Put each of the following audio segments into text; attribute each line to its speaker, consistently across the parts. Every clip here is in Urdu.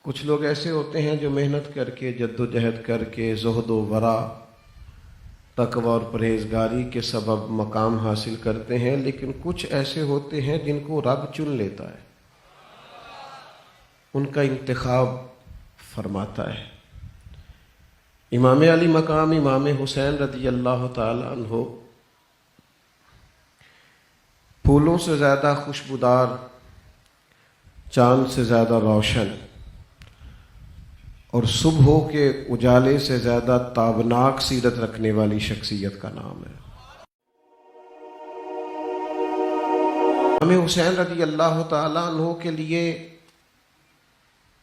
Speaker 1: کچھ لوگ ایسے ہوتے ہیں جو محنت کر کے جد و جہد کر کے زہد و ورع تقوی اور پرہیزگاری کے سبب مقام حاصل کرتے ہیں، لیکن کچھ ایسے ہوتے ہیں جن کو رب چن لیتا ہے، ان کا انتخاب فرماتا ہے۔ امام علی مقام امام حسین رضی اللہ تعالی عنہ پھولوں سے زیادہ خوشبودار، چاند سے زیادہ روشن اور صبحوں کے اجالے سے زیادہ تابناک سیرت رکھنے والی شخصیت کا نام ہے۔ امام حسین رضی اللہ تعالی عنہ کے لیے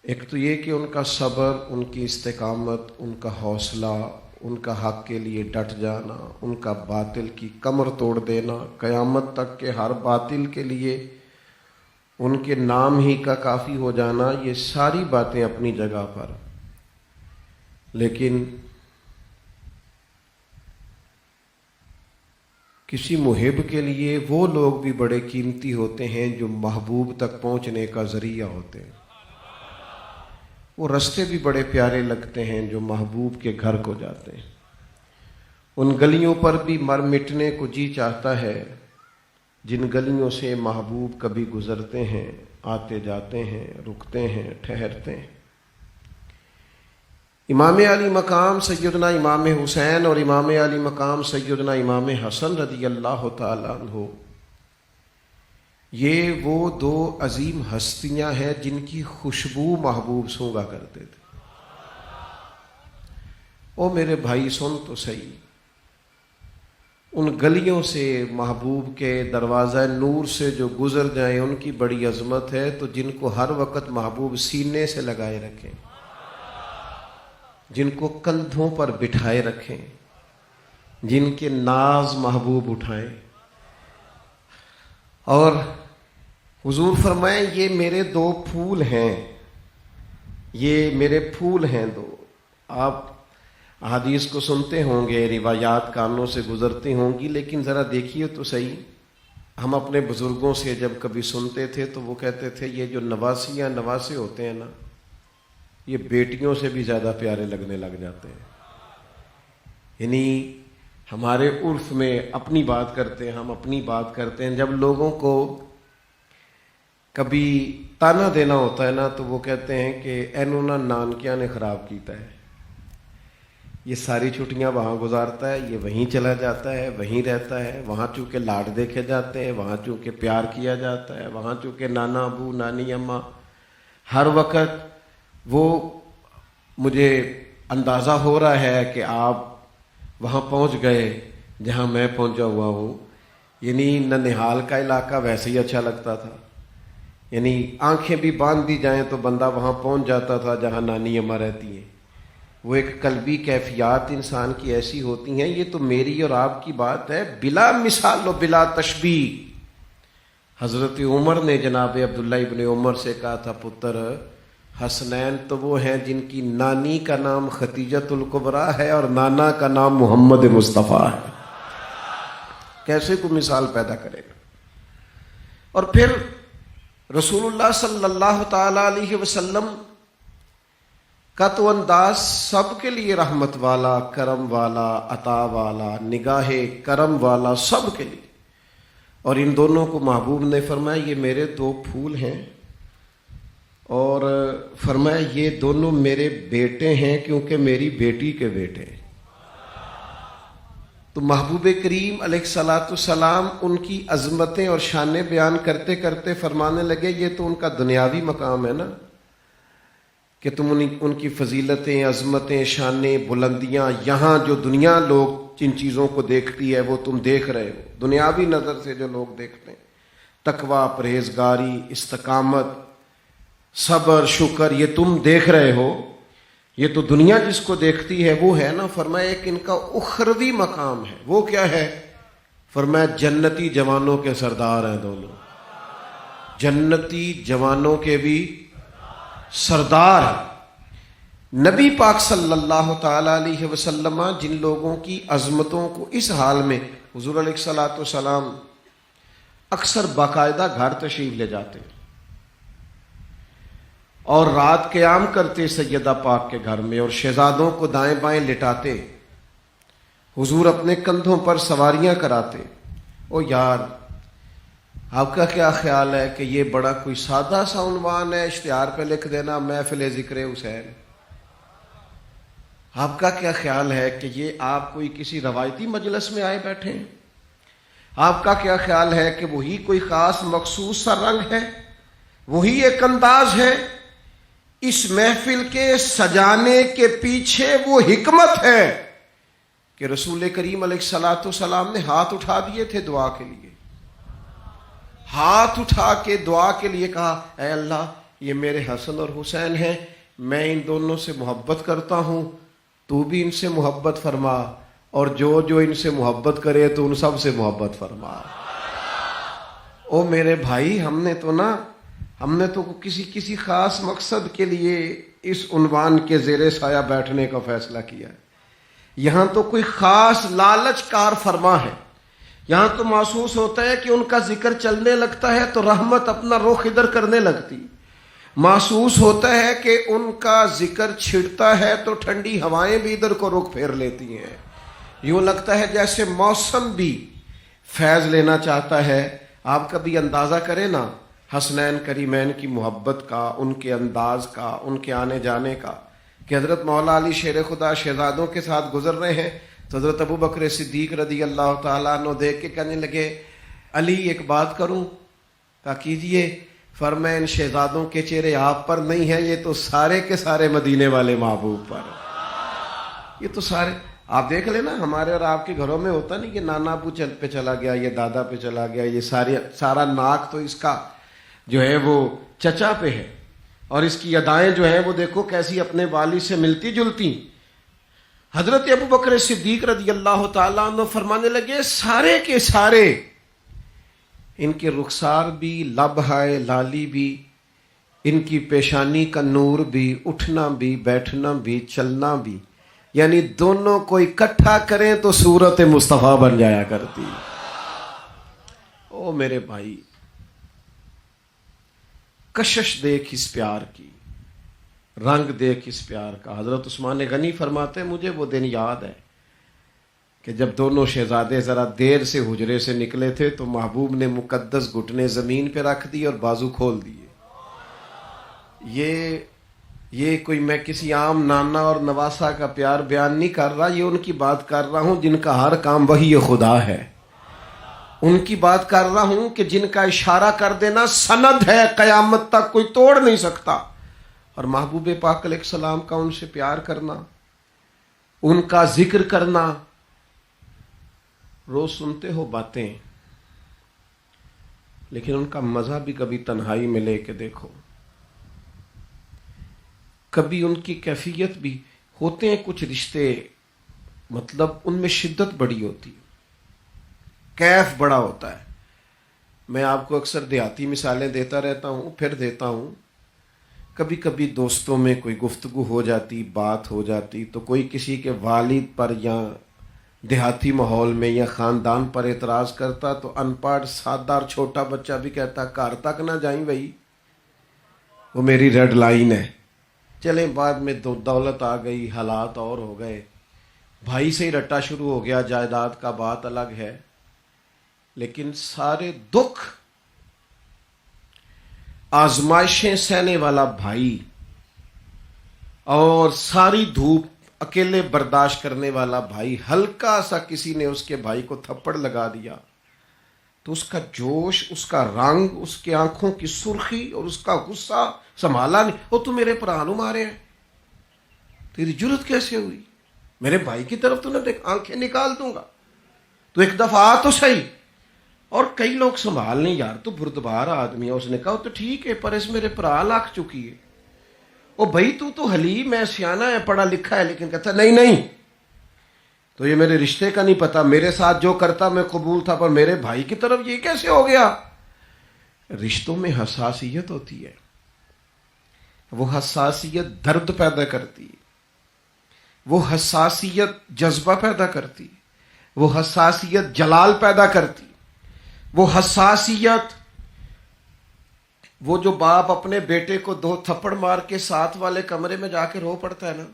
Speaker 1: ایک تو یہ کہ ان کا صبر، ان کی استقامت، ان کا حوصلہ، ان کا حق کے لیے ڈٹ جانا، ان کا باطل کی کمر توڑ دینا، قیامت تک کے ہر باطل کے لیے ان کے نام ہی کا کافی ہو جانا، یہ ساری باتیں اپنی جگہ پر، لیکن کسی محب کے لیے وہ لوگ بھی بڑے قیمتی ہوتے ہیں جو محبوب تک پہنچنے کا ذریعہ ہوتے ہیں۔ وہ رستے بھی بڑے پیارے لگتے ہیں جو محبوب کے گھر کو جاتے ہیں۔ ان گلیوں پر بھی مر مٹنے کو جی چاہتا ہے جن گلیوں سے محبوب کبھی گزرتے ہیں، آتے جاتے ہیں، رکتے ہیں، ٹھہرتے ہیں۔ امام علی مقام سیدنا امام حسین اور امام علی مقام سیدنا امام حسن رضی اللہ تعالی عنہ، یہ وہ دو عظیم ہستیاں ہیں جن کی خوشبو محبوب سونگا کرتے تھے۔ او میرے بھائی سن تو صحیح، ان گلیوں سے محبوب کے دروازہ نور سے جو گزر جائیں ان کی بڑی عظمت ہے، تو جن کو ہر وقت محبوب سینے سے لگائے رکھیں، جن کو کندھوں پر بٹھائے رکھیں، جن کے ناز محبوب اٹھائیں، اور حضور فرمائیں یہ میرے دو پھول ہیں، یہ میرے پھول ہیں دو۔ آپ احادیث کو سنتے ہوں گے، روایات کانوں سے گزرتی ہوں گی، لیکن ذرا دیکھیے تو صحیح، ہم اپنے بزرگوں سے جب کبھی سنتے تھے تو وہ کہتے تھے یہ جو نواسیاں نواسے ہوتے ہیں نا، یہ بیٹیوں سے بھی زیادہ پیارے لگنے لگ جاتے ہیں۔ یعنی ہمارے عرف میں اپنی بات کرتے ہیں، ہم اپنی بات کرتے ہیں، جب لوگوں کو کبھی تانا دینا ہوتا ہے نا تو وہ کہتے ہیں کہ اینو نا نانکیاں نے خراب کیتا ہے، یہ ساری چھٹیاں وہاں گزارتا ہے، یہ وہیں چلا جاتا ہے، وہیں رہتا ہے، وہاں چونکہ لاڈ دیکھے جاتے ہیں، وہاں چونکہ پیار کیا جاتا ہے، وہاں چونکہ نانا ابو نانی اماں ہر وقت، وہ مجھے اندازہ ہو رہا ہے کہ آپ وہاں پہنچ گئے جہاں میں پہنچا ہوا ہوں۔ یعنی ننہال کا علاقہ ویسے ہی اچھا لگتا تھا، یعنی آنکھیں بھی باندھ دی جائیں تو بندہ وہاں پہنچ جاتا تھا جہاں نانی اماں رہتی ہیں۔ وہ ایک قلبی کیفیات انسان کی ایسی ہوتی ہیں، یہ تو میری اور آپ کی بات ہے بلا مثال و بلا تشبیہ۔ حضرت عمر نے جناب عبداللہ ابن عمر سے کہا تھا، پتر حسنین تو وہ ہیں جن کی نانی کا نام ختیجۃ الکبریٰ ہے اور نانا کا نام محمد مصطفیٰ ہے۔ کیسے کوئی مثال پیدا کرے گا؟ اور پھر رسول اللہ صلی اللہ تعالی علیہ وسلم کا تو انداز سب کے لیے رحمت والا، کرم والا، عطا والا، نگاہ کرم والا، سب کے لیے، اور ان دونوں کو محبوب نے فرمایا یہ میرے دو پھول ہیں، اور فرمایا یہ دونوں میرے بیٹے ہیں کیونکہ میری بیٹی کے بیٹے ہیں۔ تو محبوب کریم علیہ الصلاۃ والسلام ان کی عظمتیں اور شانیں بیان کرتے کرتے فرمانے لگے یہ تو ان کا دنیاوی مقام ہے نا، کہ تم ان کی فضیلتیں، عظمتیں، شانیں، بلندیاں یہاں جو دنیا لوگ جن چیزوں کو دیکھتی ہے وہ تم دیکھ رہے ہو، دنیاوی نظر سے جو لوگ دیکھتے ہیں، تقویٰ، پرہیزگاری، استقامت، صبر، شکر، یہ تم دیکھ رہے ہو، یہ تو دنیا جس کو دیکھتی ہے وہ ہے نا۔ فرمایا ایک ان کا اخروی مقام ہے، وہ کیا ہے؟ فرمایا جنتی جوانوں کے سردار ہیں دونوں، جنتی جوانوں کے بھی سردار ہیں۔ نبی پاک صلی اللہ تعالی علیہ وسلم جن لوگوں کی عظمتوں کو اس حال میں، حضور علیہ الصلوۃ والسلام اکثر باقاعدہ گھر تشریف لے جاتے ہیں، اور رات قیام کرتے سیدہ پاک کے گھر میں اور شہزادوں کو دائیں بائیں لٹاتے، حضور اپنے کندھوں پر سواریاں کراتے۔ او یار، آپ کا کیا خیال ہے کہ یہ بڑا کوئی سادہ سا عنوان ہے، اشتہار پہ لکھ دینا محفل ذکر حسین؟ آپ کا کیا خیال ہے کہ یہ آپ کوئی کسی روایتی مجلس میں آئے بیٹھے ہیں؟ آپ کا کیا خیال ہے کہ وہی کوئی خاص مخصوص سا رنگ ہے، وہی ایک انداز ہے؟ اس محفل کے سجانے کے پیچھے وہ حکمت ہے کہ رسول کریم علیہ الصلوۃ والسلام نے ہاتھ اٹھا دیے تھے دعا کے لیے، ہاتھ اٹھا کے دعا کے لیے کہا، اے اللہ یہ میرے حسن اور حسین ہیں، میں ان دونوں سے محبت کرتا ہوں، تو بھی ان سے محبت فرما، اور جو جو ان سے محبت کرے تو ان سب سے محبت فرما۔ او میرے بھائی، ہم نے تو کسی خاص مقصد کے لیے اس عنوان کے زیر سایہ بیٹھنے کا فیصلہ کیا ہے۔ یہاں تو کوئی خاص لالچ کار فرما ہے، یہاں تو محسوس ہوتا ہے کہ ان کا ذکر چلنے لگتا ہے تو رحمت اپنا رخ ادھر کرنے لگتی، محسوس ہوتا ہے کہ ان کا ذکر چھڑتا ہے تو ٹھنڈی ہوائیں بھی ادھر کو رخ پھیر لیتی ہیں، یوں لگتا ہے جیسے موسم بھی فیض لینا چاہتا ہے۔ آپ کبھی اندازہ کریں نا حسنین کریمین کی محبت کا، ان کے انداز کا، ان کے آنے جانے کا، کہ حضرت مولا علی شیر خدا شہزادوں کے ساتھ گزر رہے ہیں تو حضرت ابو بکر صدیق رضی اللہ تعالیٰ عنہ دیکھ کے کہنے لگے، علی ایک بات کروں؟ کہا کیجئے۔ فرمایا ان شہزادوں کے چہرے آپ پر نہیں ہیں، یہ تو سارے کے سارے مدینے والے محبوب پر، یہ تو سارے۔ آپ دیکھ لینا ہمارے اور آپ کے گھروں میں ہوتا نہیں کہ نانا ابو پہ چلا گیا، یہ دادا پہ چلا گیا، یہ سارا ناک تو اس کا جو ہے وہ چچا پہ ہے، اور اس کی ادائیں جو ہیں وہ دیکھو کیسی اپنے والد سے ملتی جلتی۔ حضرت ابو بکر صدیق رضی اللہ تعالیٰ عنہ فرمانے لگے، سارے کے سارے ان کے رخسار بھی، لبہائے لالی بھی، ان کی پیشانی کا نور بھی، اٹھنا بھی، بیٹھنا بھی، چلنا بھی، یعنی دونوں کو اکٹھا کریں تو صورت مصطفیٰ بن جایا کرتی۔ او میرے بھائی، کشش دیکھ اس پیار کی، رنگ دیکھ اس پیار کا۔ حضرت عثمان غنی فرماتے ہیں، مجھے وہ دن یاد ہے کہ جب دونوں شہزادے ذرا دیر سے حجرے سے نکلے تھے تو محبوب نے مقدس گھٹنے زمین پہ رکھ دی اور بازو کھول دیے۔ یہ کوئی میں کسی عام نانا اور نواسا کا پیار بیان نہیں کر رہا، یہ ان کی بات کر رہا ہوں جن کا ہر کام وہی خدا ہے، ان کی بات کر رہا ہوں کہ جن کا اشارہ کر دینا سند ہے، قیامت تک کوئی توڑ نہیں سکتا۔ اور محبوب پاک علیہ السلام کا ان سے پیار کرنا، ان کا ذکر کرنا، روز سنتے ہو باتیں، لیکن ان کا مزہ بھی کبھی تنہائی میں لے کے دیکھو، کبھی ان کی کیفیت بھی ہوتے ہیں کچھ رشتے، مطلب ان میں شدت بڑی ہوتی ہے، کیف بڑا ہوتا ہے۔ میں آپ کو اکثر دیہاتی مثالیں دیتا رہتا ہوں، پھر دیتا ہوں۔ کبھی کبھی دوستوں میں کوئی گفتگو ہو جاتی، بات ہو جاتی، تو کوئی کسی کے والد پر یا دیہاتی ماحول میں یا خاندان پر اعتراض کرتا تو ان پڑھ سادہ اور چھوٹا بچہ بھی کہتا گھر تک نہ جائیں بھائی، وہ میری ریڈ لائن ہے۔ چلیں بعد میں دولت آ گئی، حالات اور ہو گئے، بھائی سے ہی رٹا شروع ہو گیا، جائیداد کا بات الگ ہے، لیکن سارے دکھ آزمائشیں سہنے والا بھائی اور ساری دھوپ اکیلے برداشت کرنے والا بھائی، ہلکا سا کسی نے اس کے بھائی کو تھپڑ لگا دیا تو اس کا جوش، اس کا رنگ، اس کی آنکھوں کی سرخی اور اس کا غصہ سنبھالا نہیں۔ وہ تو میرے پرانو مارے ہیں، تیری جرت کیسے ہوئی؟ میرے بھائی کی طرف تو نہ دیکھ، آنکھیں نکال دوں گا، تو ایک دفعہ آ تو صحیح۔ اور کئی لوگ سنبھال نہیں، یار تو بردبار آدمی ہے، اس نے کہا تو ٹھیک ہے پر اس میرے پرا لاکھ چکی ہے، او بھائی تو حلیم ہے، سیانہ ہے، پڑھا لکھا ہے، لیکن کہتا نہیں تو یہ میرے رشتے کا نہیں پتا، میرے ساتھ جو کرتا میں قبول تھا، پر میرے بھائی کی طرف یہ کیسے ہو گیا؟ رشتوں میں حساسیت ہوتی ہے، وہ حساسیت درد پیدا کرتی ہے، وہ حساسیت جذبہ پیدا کرتی ہے، وہ حساسیت جلال پیدا کرتی، وہ حساسیت وہ جو باپ اپنے بیٹے کو 2 تھپڑ مار کے ساتھ والے کمرے میں جا کے رو پڑتا ہے نا،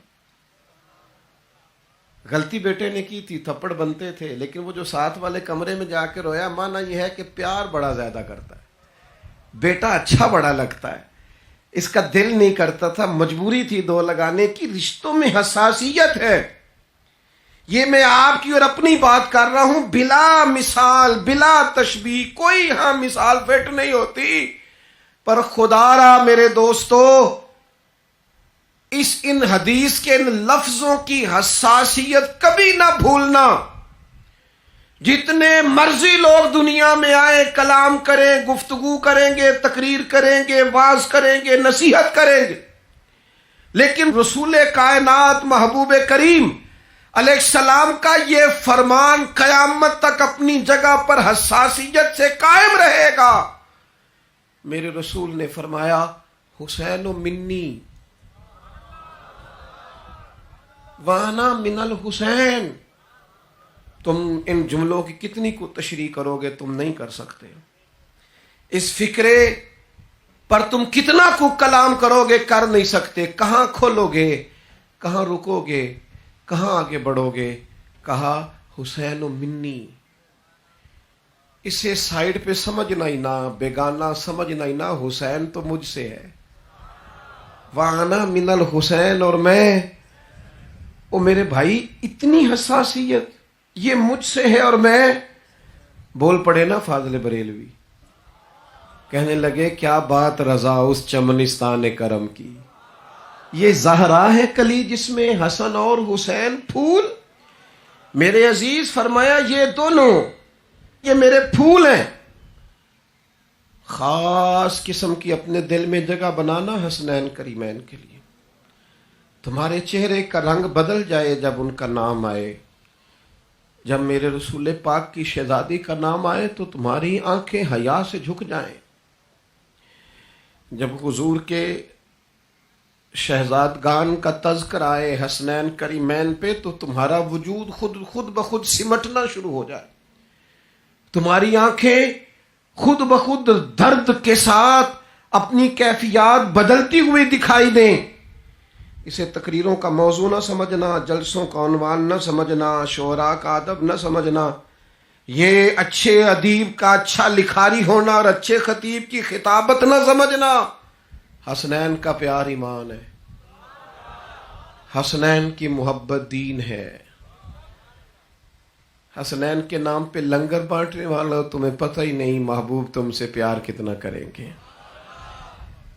Speaker 1: غلطی بیٹے نے کی تھی، تھپڑ بنتے تھے، لیکن وہ جو ساتھ والے کمرے میں جا کے رویا، مانا یہ ہے کہ پیار بڑا زیادہ کرتا ہے، بیٹا اچھا بڑا لگتا ہے، اس کا دل نہیں کرتا تھا، مجبوری تھی 2 لگانے کی۔ رشتوں میں حساسیت ہے، یہ میں آپ کی اور اپنی بات کر رہا ہوں، بلا مثال بلا تشبیہ، کوئی ہاں مثال فٹ نہیں ہوتی، پر خدا را میرے دوستو، ان حدیث کے ان لفظوں کی حساسیت کبھی نہ بھولنا۔ جتنے مرضی لوگ دنیا میں آئے، کلام کریں، گفتگو کریں گے، تقریر کریں گے، واعظ کریں گے، نصیحت کریں گے، لیکن رسول کائنات محبوب کریم علیہ السلام کا یہ فرمان قیامت تک اپنی جگہ پر حساسیت سے قائم رہے گا۔ میرے رسول نے فرمایا، حسین منی وانا من الحسین۔ تم ان جملوں کی کتنی کو تشریح کرو گے، تم نہیں کر سکتے۔ اس فکرے پر تم کتنا کو کلام کرو گے، کر نہیں سکتے۔ کہاں کھولو گے، کہاں رکو گے، کہاں آگے بڑھو گے؟ کہا حسین منی۔ اسے سائیڈ پہ سمجھنا ہی نہ، بیگانہ سمجھنا ہی نہ، حسین تو مجھ سے ہے، وانا من الحسین، اور میں، او میرے بھائی، اتنی حساسیت، یہ مجھ سے ہے اور میں۔ بول پڑے نا فاضل بریلوی، کہنے لگے کیا بات رضا اس چمنستان کرم کی، یہ زہرا ہے کلی جس میں حسن اور حسین پھول۔ میرے عزیز، فرمایا یہ دونوں، یہ میرے پھول ہیں۔ خاص قسم کی اپنے دل میں جگہ بنانا حسنین کریمین کے لیے۔ تمہارے چہرے کا رنگ بدل جائے جب ان کا نام آئے، جب میرے رسول پاک کی شہزادی کا نام آئے تو تمہاری آنکھیں حیا سے جھک جائیں۔ جب حضور کے شہزادگان کا تذکر آئے حسنین کریمین پہ تو تمہارا وجود خود بخود سمٹنا شروع ہو جائے، تمہاری آنکھیں خود بخود درد کے ساتھ اپنی کیفیات بدلتی ہوئی دکھائی دیں۔ اسے تقریروں کا موضوع نہ سمجھنا، جلسوں کا عنوان نہ سمجھنا، شعراء کا ادب نہ سمجھنا، یہ اچھے ادیب کا اچھا لکھاری ہونا اور اچھے خطیب کی خطابت نہ سمجھنا۔ حسنین کا پیار ایمان ہے، حسنین کی محبت دین ہے۔ حسنین کے نام پہ لنگر بانٹنے والا تمہیں پتہ ہی نہیں محبوب تم سے پیار کتنا کریں گے،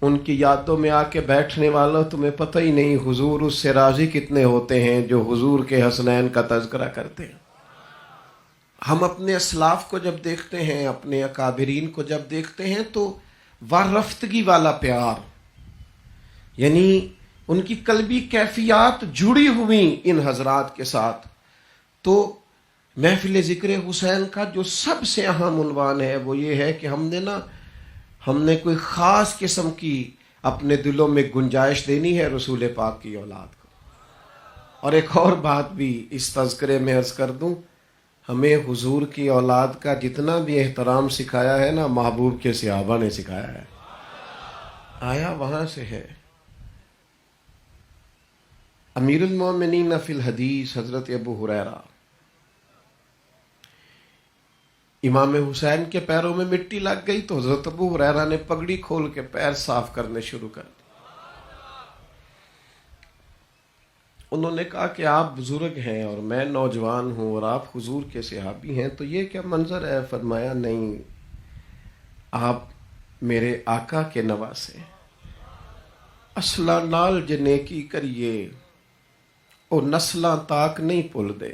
Speaker 1: ان کی یادوں میں آ کے بیٹھنے والا تمہیں پتہ ہی نہیں حضور اس سے راضی کتنے ہوتے ہیں جو حضور کے حسنین کا تذکرہ کرتے ہیں۔ ہم اپنے اسلاف کو جب دیکھتے ہیں، اپنے اکابرین کو جب دیکھتے ہیں تو وارفتگی والا پیار، یعنی ان کی قلبی کیفیات جڑی ہوئی ان حضرات کے ساتھ، تو محفل ذکر حسین کا جو سب سے اہم عنوان ہے وہ یہ ہے کہ ہم نے کوئی خاص قسم کی اپنے دلوں میں گنجائش دینی ہے رسول پاک کی اولاد کو۔ اور ایک اور بات بھی اس تذکرے میں عرض کر دوں، ہمیں حضور کی اولاد کا جتنا بھی احترام سکھایا ہے نا، محبوب کے صحابہ نے سکھایا ہے، آیا وہاں سے ہے۔ امیر المومنین فی الحدیث حضرت ابو ہریرہ، امام حسین کے پیروں میں مٹی لگ گئی تو حضرت ابو ہریرہ نے پگڑی کھول کے پیر صاف کرنے شروع کر دی۔ انہوں نے کہا کہ آپ بزرگ ہیں اور میں نوجوان ہوں اور آپ حضور کے صحابی ہیں، تو یہ کیا منظر ہے؟ فرمایا نہیں، آپ میرے آقا کے نواسے، اصلہ نال جنیکی کریے او نسلاں تاک نہیں بھول دے۔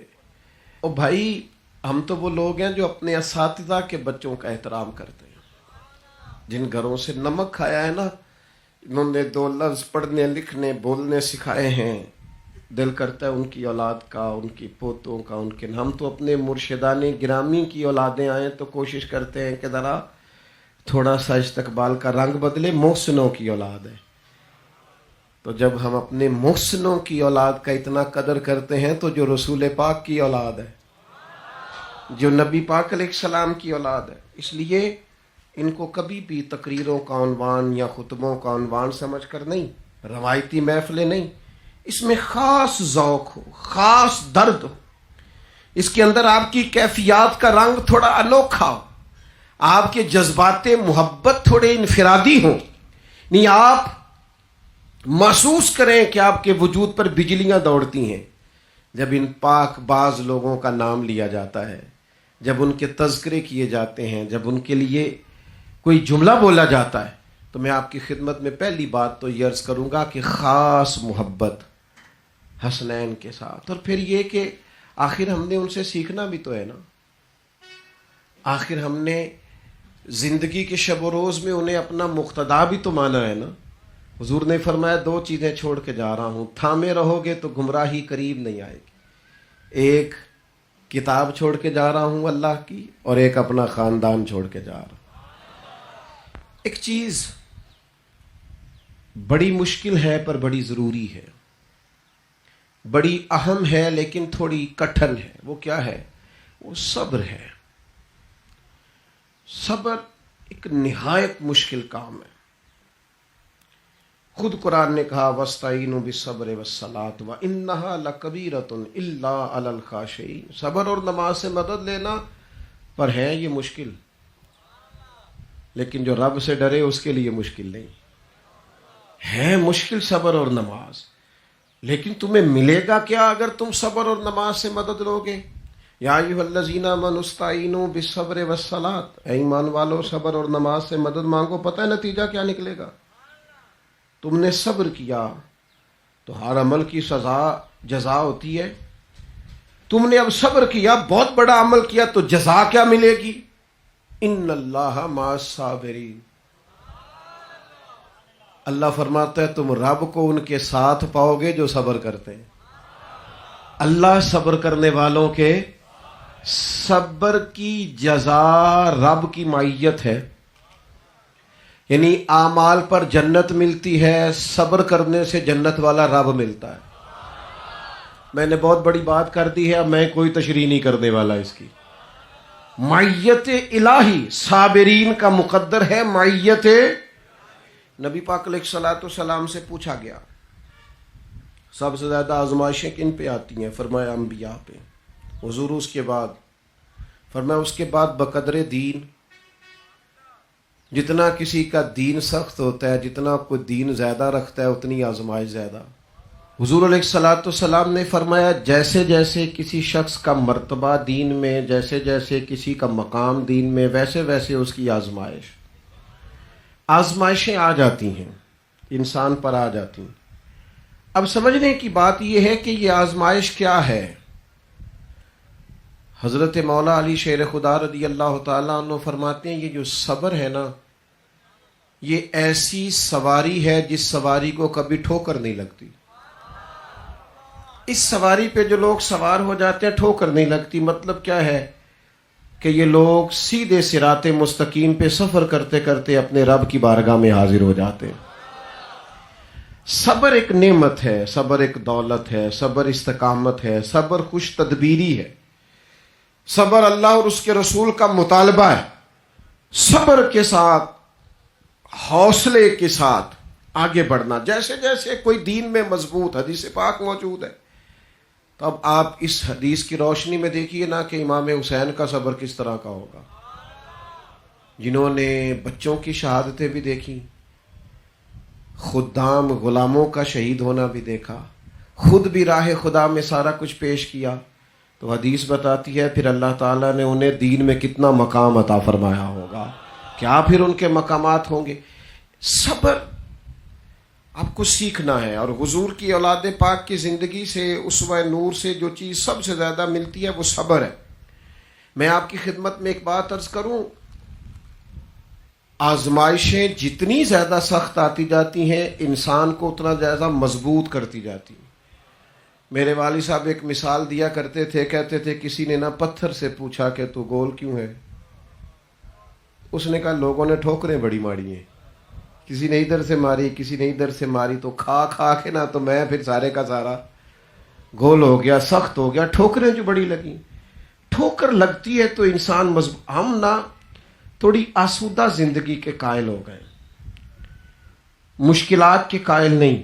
Speaker 1: او بھائی، ہم تو وہ لوگ ہیں جو اپنے اساتذہ کے بچوں کا احترام کرتے ہیں، جن گھروں سے نمک کھایا ہے نا، انہوں نے 2 لفظ پڑھنے لکھنے بولنے سکھائے ہیں، دل کرتا ہے ان کی اولاد کا، ان کی پوتوں کا، ان کے۔ ہم تو اپنے مرشدان گرامی کی اولادیں آئیں تو کوشش کرتے ہیں کہ ذرا تھوڑا سا استقبال کا رنگ بدلے، محسنوں کی اولاد ہے۔ تو جب ہم اپنے محسنوں کی اولاد کا اتنا قدر کرتے ہیں تو جو رسول پاک کی اولاد ہے، جو نبی پاک علیہ السلام کی اولاد ہے، اس لیے ان کو کبھی بھی تقریروں کا عنوان یا خطبوں کا عنوان سمجھ کر نہیں، روایتی محفلیں نہیں، اس میں خاص ذوق ہو، خاص درد ہو، اس کے اندر آپ کی کیفیات کا رنگ تھوڑا انوکھا ہو، آپ کے جذبات محبت تھوڑے انفرادی ہوں، نہیں آپ محسوس کریں کہ آپ کے وجود پر بجلیاں دوڑتی ہیں جب ان پاک باز لوگوں کا نام لیا جاتا ہے، جب ان کے تذکرے کیے جاتے ہیں، جب ان کے لیے کوئی جملہ بولا جاتا ہے، تو میں آپ کی خدمت میں پہلی بات تو یہ عرض کروں گا کہ خاص محبت حسنین کے ساتھ. اور پھر یہ کہ آخر ہم نے ان سے سیکھنا بھی تو ہے نا، آخر ہم نے زندگی کے شب و روز میں انہیں اپنا مقتدا بھی تو مانا ہے نا. حضور نے فرمایا 2 چیزیں چھوڑ کے جا رہا ہوں، تھامے رہو گے تو گمراہی قریب نہیں آئے گی. ایک کتاب چھوڑ کے جا رہا ہوں اللہ کی، اور ایک اپنا خاندان چھوڑ کے جا رہا ہوں. ایک چیز بڑی مشکل ہے پر بڑی ضروری ہے، بڑی اہم ہے لیکن تھوڑی کٹھن ہے. وہ کیا ہے؟ وہ صبر ہے. صبر ایک نہایت مشکل کام ہے. خود قرآن نے کہا وَاسْتَعِينُوا بِالصَّبْرِ وَالصَّلَاةِ وَإِنَّهَا لَكَبِيرَةٌ إِلَّا عَلَى الْخَاشِعِينَ. صبر اور نماز سے مدد لینا پر ہے یہ مشکل، لیکن جو رب سے ڈرے اس کے لیے مشکل نہیں ہے. مشکل صبر اور نماز، لیکن تمہیں ملے گا کیا اگر تم صبر اور نماز سے مدد لو گے؟ یا ایھا الذین آمنوا استعینوا بالصبر والصلاۃ، اے ایمان والو صبر اور نماز سے مدد مانگو. پتہ ہے نتیجہ کیا نکلے گا؟ تم نے صبر کیا تو ہر عمل کی سزا جزا ہوتی ہے. تم نے اب صبر کیا، بہت بڑا عمل کیا، تو جزا کیا ملے گی؟ ان اللہ مع الصابرین. اللہ فرماتا ہے تم رب کو ان کے ساتھ پاؤ گے جو صبر کرتے ہیں. اللہ صبر کرنے والوں کے صبر کی جزا رب کی معیت ہے، یعنی اعمال پر جنت ملتی ہے، صبر کرنے سے جنت والا رب ملتا ہے. میں نے بہت بڑی بات کر دی ہے، اب میں کوئی تشریح نہیں کرنے والا اس کی. معیت الہی صابرین کا مقدر ہے. معیت نبی پاک علیہ الصلوۃ والسلام سے پوچھا گیا سب سے زیادہ آزمائشیں کن پہ آتی ہیں؟ فرمایا انبیاء پہ. حضور اس کے بعد فرمایا اس کے بعد بقدر دین. جتنا کسی کا دین سخت ہوتا ہے، جتنا کوئی دین زیادہ رکھتا ہے، اتنی آزمائش زیادہ. حضور علیہ الصلوۃ والسلام نے فرمایا جیسے جیسے کسی شخص کا مرتبہ دین میں، جیسے جیسے کسی کا مقام دین میں، ویسے ویسے اس کی آزمائشیں آ جاتی ہیں، انسان پر آ جاتی ہیں. اب سمجھنے کی بات یہ ہے کہ یہ آزمائش کیا ہے. حضرت مولا علی شیر خدا رضی اللہ تعالیٰ عنہ فرماتے ہیں یہ جو صبر ہے نا، یہ ایسی سواری ہے جس سواری کو کبھی ٹھوکر نہیں لگتی. اس سواری پہ جو لوگ سوار ہو جاتے ہیں ٹھوکر نہیں لگتی. مطلب کیا ہے کہ یہ لوگ سیدھے صراط مستقیم پہ سفر کرتے کرتے اپنے رب کی بارگاہ میں حاضر ہو جاتے ہیں. صبر ایک نعمت ہے، صبر ایک دولت ہے، صبر استقامت ہے، صبر خوش تدبیری ہے، صبر اللہ اور اس کے رسول کا مطالبہ ہے. صبر کے ساتھ، حوصلے کے ساتھ آگے بڑھنا. جیسے جیسے کوئی دین میں مضبوط حدیث پاک موجود ہے، تو اب آپ اس حدیث کی روشنی میں دیکھیے نا کہ امام حسین کا صبر کس طرح کا ہوگا، جنہوں نے بچوں کی شہادتیں بھی دیکھی، خدام غلاموں کا شہید ہونا بھی دیکھا، خود بھی راہ خدا میں سارا کچھ پیش کیا. تو حدیث بتاتی ہے پھر اللہ تعالیٰ نے انہیں دین میں کتنا مقام عطا فرمایا ہوگا، کیا پھر ان کے مقامات ہوں گے. صبر آپ کو سیکھنا ہے. اور حضور کی اولاد پاک کی زندگی سے، اسوہ نور سے جو چیز سب سے زیادہ ملتی ہے وہ صبر ہے. میں آپ کی خدمت میں ایک بات عرض کروں، آزمائشیں جتنی زیادہ سخت آتی جاتی ہیں انسان کو اتنا زیادہ مضبوط کرتی جاتی ہیں. میرے والد صاحب ایک مثال دیا کرتے تھے، کہتے تھے کسی نے نا پتھر سے پوچھا کہ تو گول کیوں ہے؟ اس نے کہا لوگوں نے ٹھوکریں بڑی ماری ہیں، کسی نے ادھر سے ماری، کسی نے ادھر سے ماری، تو کھا کھا کے نا تو میں پھر سارے کا سارا گول ہو گیا، سخت ہو گیا. ٹھوکریں جو بڑی لگی، ٹھوکر لگتی ہے تو انسان ہم نا تھوڑی آسودہ زندگی کے قائل ہو گئے، مشکلات کے قائل نہیں۔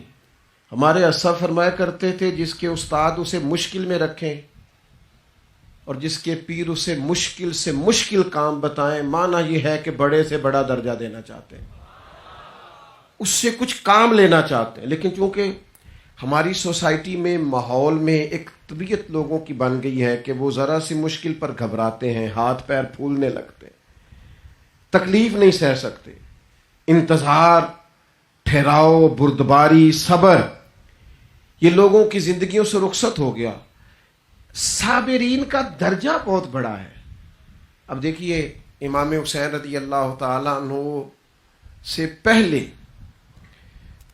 Speaker 1: ہمارے اسد فرمایا کرتے تھے جس کے استاد اسے مشکل میں رکھیں اور جس کے پیر اسے مشکل سے مشکل کام بتائیں، معنی یہ ہے کہ بڑے سے بڑا درجہ دینا چاہتے ہیں، اس سے کچھ کام لینا چاہتے ہیں۔ لیکن چونکہ ہماری سوسائٹی میں، ماحول میں ایک طبیعت لوگوں کی بن گئی ہے کہ وہ ذرا سی مشکل پر گھبراتے ہیں، ہاتھ پیر پھولنے لگتے ہیں، تکلیف نہیں سہ سکتے۔ انتظار، ٹھہراؤ، بردباری، صبر، یہ لوگوں کی زندگیوں سے رخصت ہو گیا۔ صابرین کا درجہ بہت بڑا ہے۔ اب دیکھیے امام حسین رضی اللہ تعالیٰ عنہ سے پہلے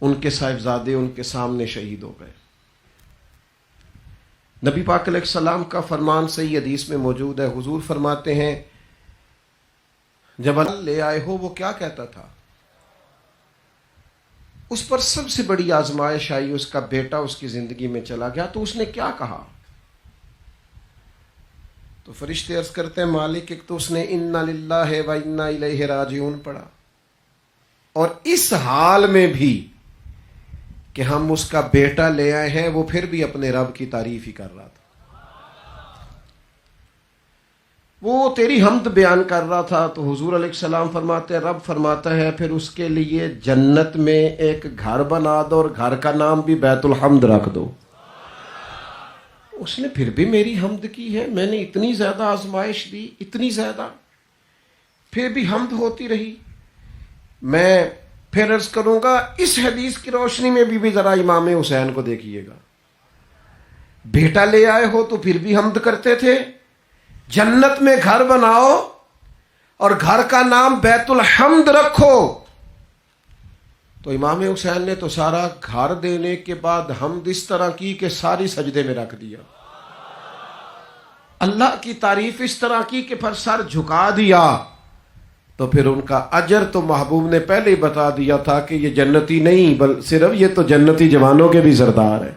Speaker 1: ان کے صاحبزادے ان کے سامنے شہید ہو گئے۔ نبی پاک علیہ السلام کا فرمان صحیح حدیث میں موجود ہے، حضور فرماتے ہیں جب اللہ لے آئے ہو وہ کیا کہتا تھا؟ اس پر سب سے بڑی آزمائش آئی، اس کا بیٹا اس کی زندگی میں چلا گیا تو اس نے کیا کہا؟ تو فرشتے عرض کرتے ہیں مالک، ایک تو اس نے انا للہ و انا الیہ راجعون پڑھا، اور اس حال میں بھی کہ ہم اس کا بیٹا لے آئے ہیں وہ پھر بھی اپنے رب کی تعریف ہی کر رہا تھا، وہ تیری حمد بیان کر رہا تھا۔ تو حضور علیہ السلام فرماتے ہیں، رب فرماتا ہے پھر اس کے لیے جنت میں ایک گھر بنا دو اور گھر کا نام بھی بیت الحمد رکھ دو۔ اس نے پھر بھی میری حمد کی ہے، میں نے اتنی زیادہ آزمائش دی، اتنی زیادہ، پھر بھی حمد ہوتی رہی۔ میں پھر عرض کروں گا اس حدیث کی روشنی میں بھی ذرا امام حسین کو دیکھیے گا، بیٹا لے آئے ہو تو پھر بھی حمد کرتے تھے، جنت میں گھر بناؤ اور گھر کا نام بیت الحمد رکھو۔ تو امام حسین نے تو سارا گھر دینے کے بعد حمد اس طرح کی کہ ساری سجدے میں رکھ دیا، اللہ کی تعریف اس طرح کی کہ پھر سر جھکا دیا۔ تو پھر ان کا اجر تو محبوب نے پہلے ہی بتا دیا تھا کہ یہ جنتی نہیں صرف یہ تو جنتی جوانوں کے بھی سردار ہیں،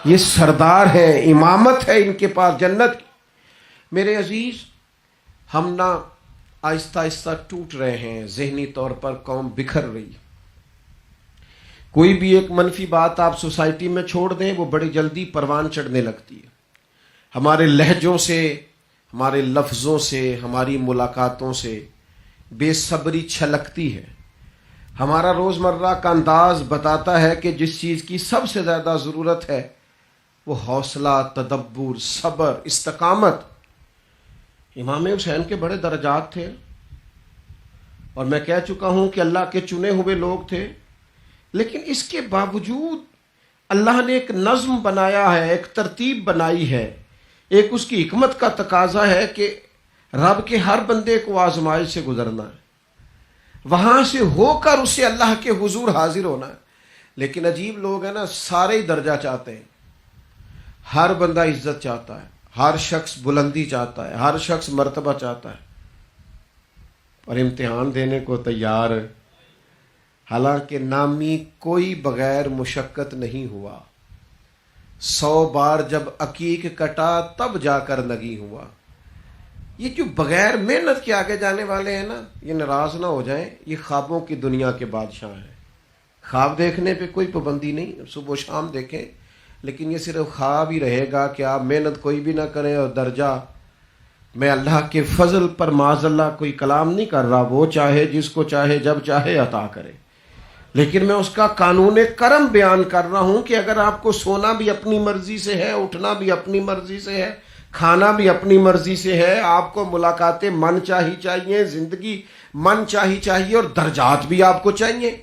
Speaker 1: یہ سردار ہیں، امامت ہے ان کے پاس جنت کی۔ میرے عزیز، ہم نہ آہستہ آہستہ ٹوٹ رہے ہیں، ذہنی طور پر قوم بکھر رہی ہے۔ کوئی بھی ایک منفی بات آپ سوسائٹی میں چھوڑ دیں وہ بڑی جلدی پروان چڑھنے لگتی ہے۔ ہمارے لہجوں سے، ہمارے لفظوں سے، ہماری ملاقاتوں سے بے صبری چھلکتی ہے۔ ہمارا روزمرہ کا انداز بتاتا ہے کہ جس چیز کی سب سے زیادہ ضرورت ہے وہ حوصلہ، تدبر، صبر، استقامت۔ امام حسین کے بڑے درجات تھے، اور میں کہہ چکا ہوں کہ اللہ کے چنے ہوئے لوگ تھے، لیکن اس کے باوجود اللہ نے ایک نظم بنایا ہے، ایک ترتیب بنائی ہے، ایک اس کی حکمت کا تقاضا ہے کہ رب کے ہر بندے کو آزمائش سے گزرنا ہے، وہاں سے ہو کر اسے اللہ کے حضور حاضر ہونا ہے۔ لیکن عجیب لوگ ہیں نا، سارے ہی درجہ چاہتے ہیں، ہر بندہ عزت چاہتا ہے، ہر شخص بلندی چاہتا ہے، ہر شخص مرتبہ چاہتا ہے، اور امتحان دینے کو تیار ہے۔ حالانکہ نامی کوئی بغیر مشقت نہیں ہوا، 100 بار جب عقیق کٹا تب جا کر نگی ہوا۔ یہ جو بغیر محنت کے آگے جانے والے ہیں نا، یہ ناراض نہ ہو جائیں، یہ خوابوں کی دنیا کے بادشاہ ہیں۔ خواب دیکھنے پہ کوئی پابندی نہیں، صبح و شام دیکھیں، لیکن یہ صرف خواب ہی رہے گا کہ آپ محنت کوئی بھی نہ کریں، اور درجہ میں اللہ کے فضل پر معاذ اللہ کوئی کلام نہیں کر رہا، وہ چاہے جس کو چاہے جب چاہے عطا کرے، لیکن میں اس کا قانون کرم بیان کر رہا ہوں کہ اگر آپ کو سونا بھی اپنی مرضی سے ہے، اٹھنا بھی اپنی مرضی سے ہے، کھانا بھی اپنی مرضی سے ہے، آپ کو ملاقاتیں من چاہی چاہیے، زندگی من چاہی چاہیے، اور درجات بھی آپ کو چاہیے،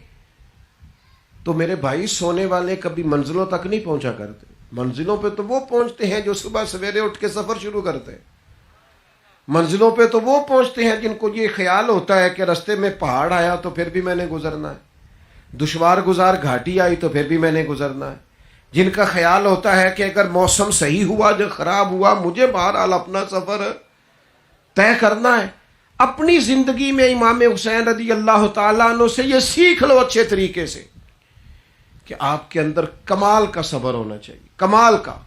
Speaker 1: تو میرے بھائی سونے والے کبھی منزلوں تک نہیں پہنچا کرتے۔ منزلوں پہ تو وہ پہنچتے ہیں جو صبح سویرے اٹھ کے سفر شروع کرتے ہیں، منزلوں پہ تو وہ پہنچتے ہیں جن کو یہ خیال ہوتا ہے کہ رستے میں پہاڑ آیا تو پھر بھی میں نے گزرنا ہے، دشوار گزار گھاٹی آئی تو پھر بھی میں نے گزرنا ہے، جن کا خیال ہوتا ہے کہ اگر موسم صحیح ہوا جو خراب ہوا مجھے بہرحال اپنا سفر طے کرنا ہے۔ اپنی زندگی میں امام حسین رضی اللہ تعالیٰ عنہ سے یہ سیکھ لو اچھے طریقے سے کہ آپ کے اندر کمال کا صبر ہونا چاہیے، کمال کا۔